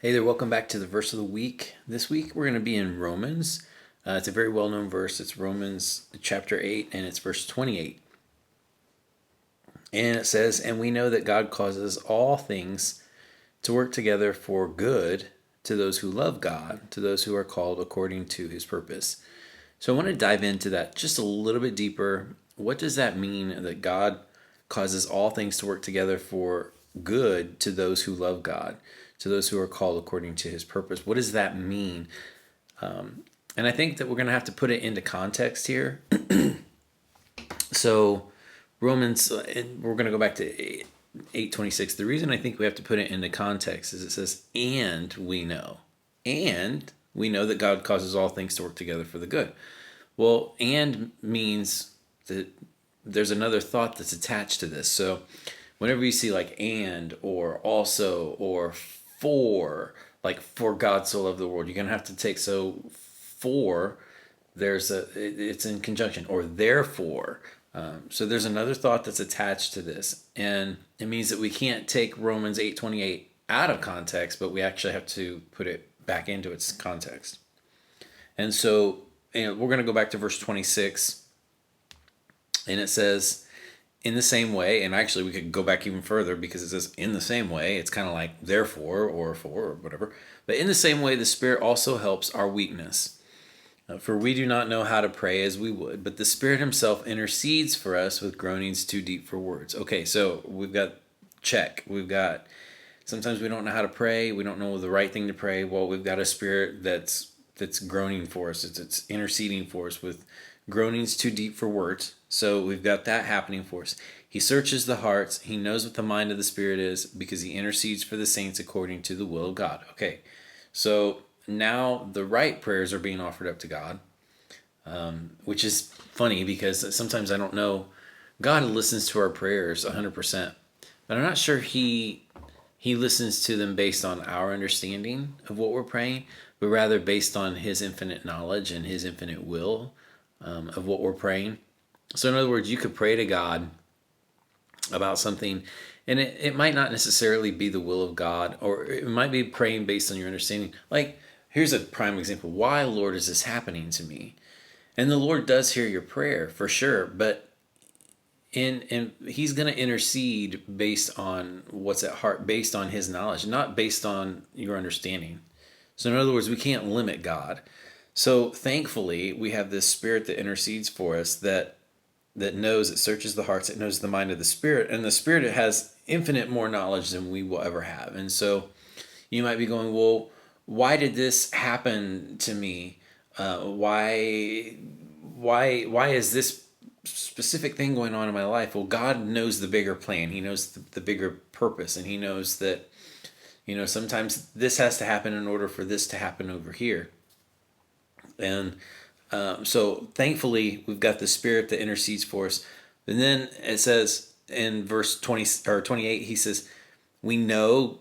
Hey there, welcome back to the verse of the week. This week we're going to be in Romans. It's a very well known verse. It's Romans chapter 8 and it's verse 28. And it says, "And we know that God causes all things to work together for good to those who love God, to those who are called according to his purpose." So I want to dive into that just a little bit deeper. What does that mean that God causes all things to work together for good to those who love God, to those who are called according to his purpose? What does that mean? And I think that we're going to have to put it into context here. So Romans, we're going to go back to 8:26. The reason I think we have to put it into context is it says, and we know that God causes all things to work together for the good. Well, and means that there's another thought that's attached to this. So whenever you see like and or also or for, like for God so loved the world, you're going to have to take, so for, it's in conjunction, or therefore. So there's another thought that's attached to this, and it means that we can't take Romans 8:28 out of context, but we actually have to put it back into its context. And so we're going to go back to verse 26, and it says, in the same way, and actually we could go back even further because it says in the same way. It's kind of like therefore or for or whatever. But in the same way, the Spirit also helps our weakness. For we do not know how to pray as we would, but the Spirit himself intercedes for us with groanings too deep for words. Okay, so we've got check. We've got, sometimes we don't know how to pray. We don't know the right thing to pray. Well, we've got a Spirit that's groaning for us. It's interceding for us with groanings too deep for words. So we've got that happening for us. He searches the hearts. He knows what the mind of the Spirit is because he intercedes for the saints according to the will of God. Okay, so now the right prayers are being offered up to God, which is funny because sometimes I don't know. God listens to our prayers 100%, but I'm not sure he listens to them based on our understanding of what we're praying, but rather based on his infinite knowledge and his infinite will of what we're praying. So in other words, you could pray to God about something, and it might not necessarily be the will of God, or it might be praying based on your understanding. Like, here's a prime example. Why, Lord, is this happening to me? And the Lord does hear your prayer for sure, but and he's going to intercede based on what's at heart, based on his knowledge, not based on your understanding. So in other words, we can't limit God. So thankfully, we have this Spirit that intercedes for us, that knows, it searches the hearts, it knows the mind of the Spirit, and the Spirit has infinite more knowledge than we will ever have. And so you might be going, well, why did this happen to me? Why is this specific thing going on in my life? Well, God knows the bigger plan. He knows the bigger purpose, and he knows that, sometimes this has to happen in order for this to happen over here. And so thankfully, we've got the Spirit that intercedes for us. And then it says in verse 20 or 28, he says, we know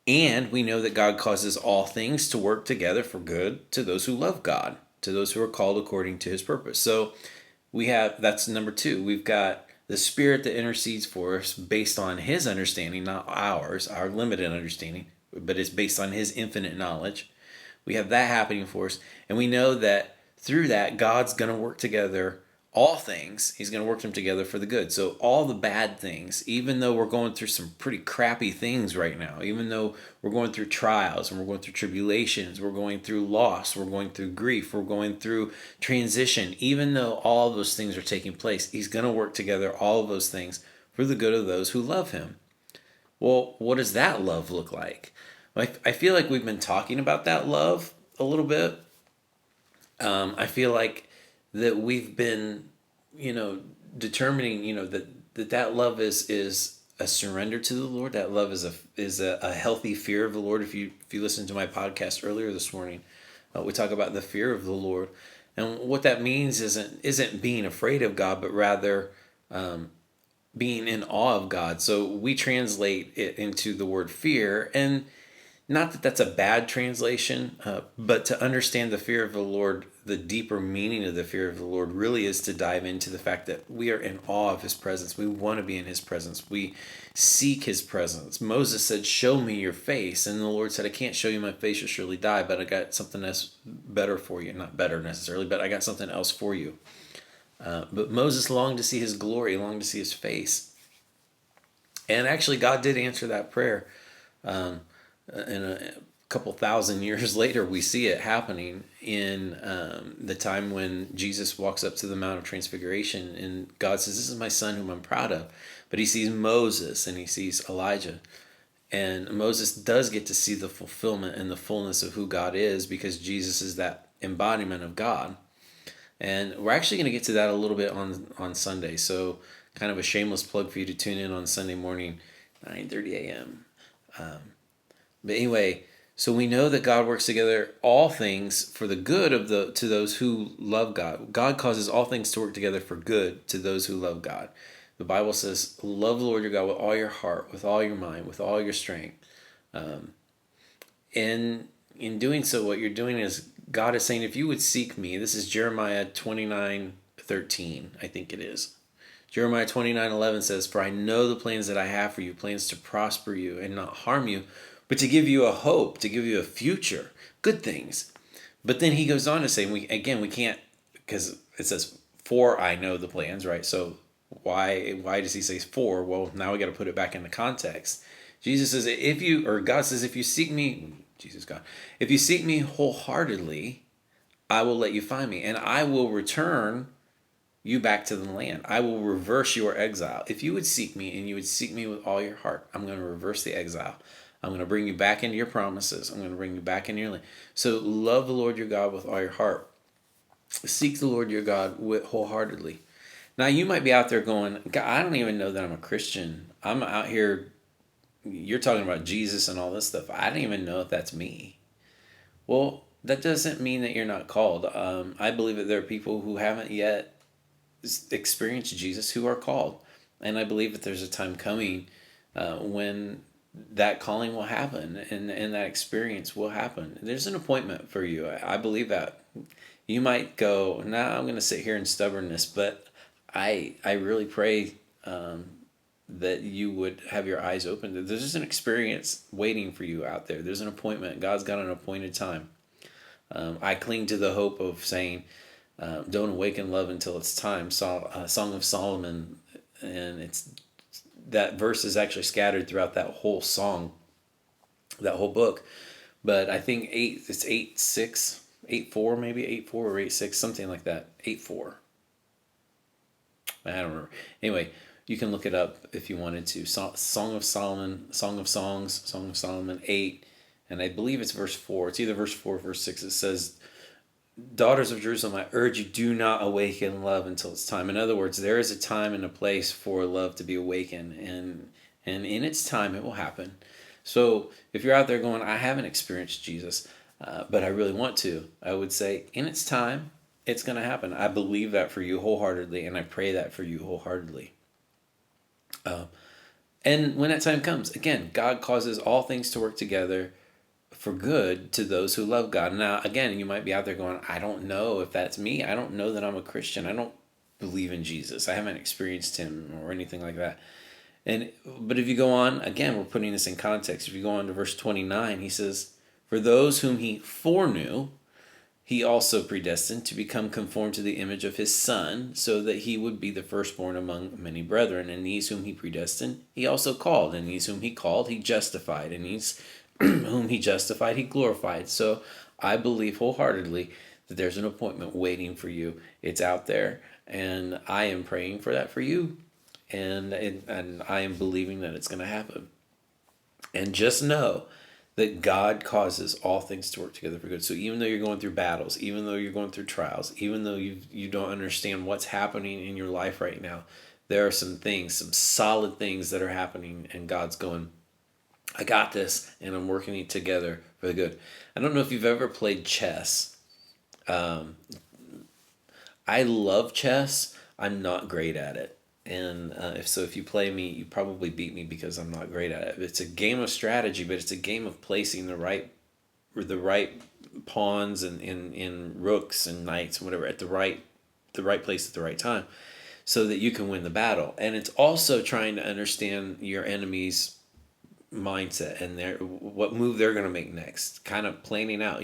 that God causes all things to work together for good to those who love God, to those who are called according to his purpose. So that's number two. We've got the Spirit that intercedes for us based on his understanding, not ours, our limited understanding, but it's based on his infinite knowledge. We have that happening for us. And we know that through that, God's going to work together all things. He's going to work them together for the good. So all the bad things, even though we're going through some pretty crappy things right now, even though we're going through trials and we're going through tribulations, we're going through loss, we're going through grief, we're going through transition, even though all of those things are taking place, he's going to work together all of those things for the good of those who love him. Well, what does that love look like? I feel like we've been talking about that love a little bit. I feel like that we've been, determining, that love is a surrender to the Lord. That love is a healthy fear of the Lord. If you listened to my podcast earlier this morning, we talk about the fear of the Lord, and what that means isn't being afraid of God, but rather being in awe of God. So we translate it into the word fear, and Not that that's a bad translation, but to understand the fear of the Lord, the deeper meaning of the fear of the Lord really is to dive into the fact that we are in awe of his presence. We want to be in his presence. We seek his presence. Moses said, "Show me your face." And the Lord said, "I can't show you my face, you'll surely die, but I got something else better for you." Not better necessarily, but I got something else for you. But Moses longed to see his glory, longed to see his face. And actually, God did answer that prayer. And a couple thousand years later, we see it happening in the time when Jesus walks up to the Mount of Transfiguration, and God says, "This is my son whom I'm proud of." But he sees Moses and he sees Elijah. And Moses does get to see the fulfillment and the fullness of who God is, because Jesus is that embodiment of God. And we're actually going to get to that a little bit on Sunday. So kind of a shameless plug for you to tune in on Sunday morning, 9:30 a.m. But anyway, so we know that God works together all things for the good of to those who love God. God causes all things to work together for good to those who love God. The Bible says, "Love the Lord your God with all your heart, with all your mind, with all your strength." And in doing so, what you're doing is God is saying, if you would seek me, this is Jeremiah 29:13, I think it is. Jeremiah 29:11 says, "For I know the plans that I have for you, plans to prosper you and not harm you, but to give you a hope, to give you a future, good things." But then he goes on to say, we can't, because it says, "For I know the plans," right? So why does he say "for"? Well, now we got to put it back into context. Jesus says, God says, if you seek me, Jesus God, if you seek me wholeheartedly, I will let you find me, and I will return you back to the land. I will reverse your exile. If you would seek me and you would seek me with all your heart, I'm going to reverse the exile. I'm going to bring you back into your promises. I'm going to bring you back into your land. So love the Lord your God with all your heart. Seek the Lord your God wholeheartedly. Now you might be out there going, "God, I don't even know that I'm a Christian. I'm out here, you're talking about Jesus and all this stuff. I don't even know if that's me." Well, that doesn't mean that you're not called. I believe that there are people who haven't yet experienced Jesus who are called. And I believe that there's a time coming when that calling will happen, and that experience will happen. There's an appointment for you. I believe that. You might go, "Nah, I'm going to sit here in stubbornness," but I really pray that you would have your eyes open. There's just an experience waiting for you out there. There's an appointment. God's got an appointed time. I cling to the hope of saying, "Don't awaken love until it's time." Song of Solomon, and it's that verse is actually scattered throughout that whole song, that whole book. But I think it's 8:6, 8:4, maybe 8:4 or 8:6, something like that. 8:4. I don't remember. Anyway, you can look it up if you wanted to. Song of Solomon, Song of Songs, Song of Solomon 8, and I believe it's verse 4. It's either verse 4 or verse 6. It says, "Daughters of Jerusalem, I urge you, do not awaken love until it's time." In other words, there is a time and a place for love to be awakened, and in its time it will happen. So if you're out there going, "I haven't experienced Jesus, but I really want to," I would say, in its time, it's going to happen. I believe that for you wholeheartedly, and I pray that for you wholeheartedly. And when that time comes, again, God causes all things to work together for good to those who love God. Now, again, you might be out there going, "I don't know if that's me. I don't know that I'm a Christian. I don't believe in Jesus. I haven't experienced him," or anything like that. But if you go on, again, we're putting this in context. If you go on to verse 29, he says, "For those whom he foreknew, he also predestined to become conformed to the image of his Son, so that he would be the firstborn among many brethren. And these whom he predestined, he also called. And these whom he called, he justified. And these whom he justified, he glorified." So I believe wholeheartedly that there's an appointment waiting for you. It's out there. And I am praying for that for you. And I am believing that it's going to happen. And just know that God causes all things to work together for good. So even though you're going through battles, even though you're going through trials, even though you don't understand what's happening in your life right now, there are some things, some solid things that are happening, and God's going, "I got this, and I'm working it together for the good." I don't know if you've ever played chess. I love chess. I'm not great at it. And if you play me, you probably beat me because I'm not great at it. It's a game of strategy, but it's a game of placing the right pawns and rooks and knights and whatever at the right place at the right time, so that you can win the battle. And it's also trying to understand your enemy's mindset and what move they're going to make next, kind of planning out,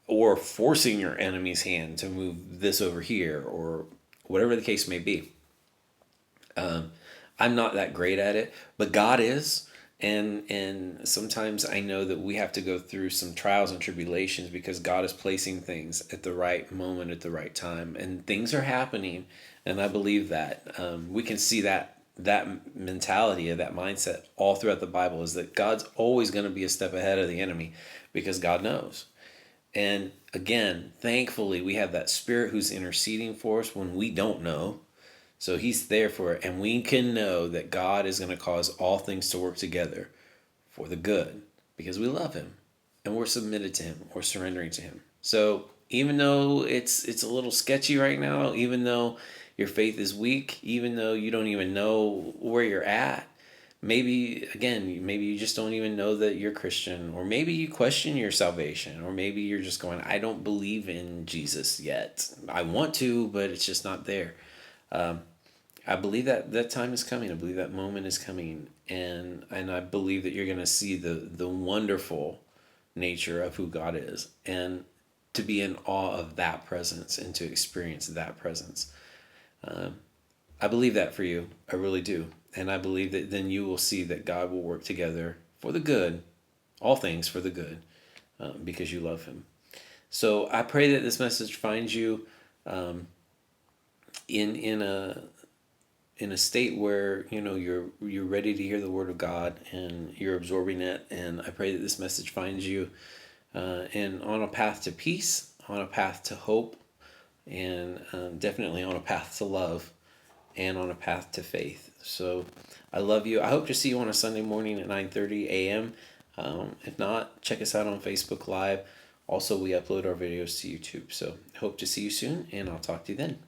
or forcing your enemy's hand to move this over here, or whatever the case may be. I'm not that great at it, but God is. And sometimes I know that we have to go through some trials and tribulations because God is placing things at the right moment at the right time, and things are happening. And I believe that we can see that mentality of that mindset all throughout the Bible, is that God's always going to be a step ahead of the enemy because God knows. And again, thankfully, we have that Spirit who's interceding for us when we don't know. So he's there for it. And we can know that God is going to cause all things to work together for the good because we love him and we're submitted to him. We're surrendering to him. So even though it's a little sketchy right now, even though your faith is weak, even though you don't even know where you're at, maybe you just don't even know that you're Christian, or maybe you question your salvation, or maybe you're just going, I don't believe in Jesus yet. I want to, but it's just not there. I believe that time is coming. I believe that moment is coming, and I believe that you're going to see the wonderful nature of who God is, and to be in awe of that presence and to experience that presence. I believe that for you. I really do. And I believe that then you will see that God will work together for the good, all things for the good, because you love him. So I pray that this message finds you in a state where you're ready to hear the word of God and you're absorbing it. And I pray that this message finds you and on a path to peace, on a path to hope, and definitely on a path to love, and on a path to faith. So I love you. I hope to see you on a Sunday morning at 9:30 a.m. If not, check us out on Facebook Live. Also, we upload our videos to YouTube. So hope to see you soon, and I'll talk to you then.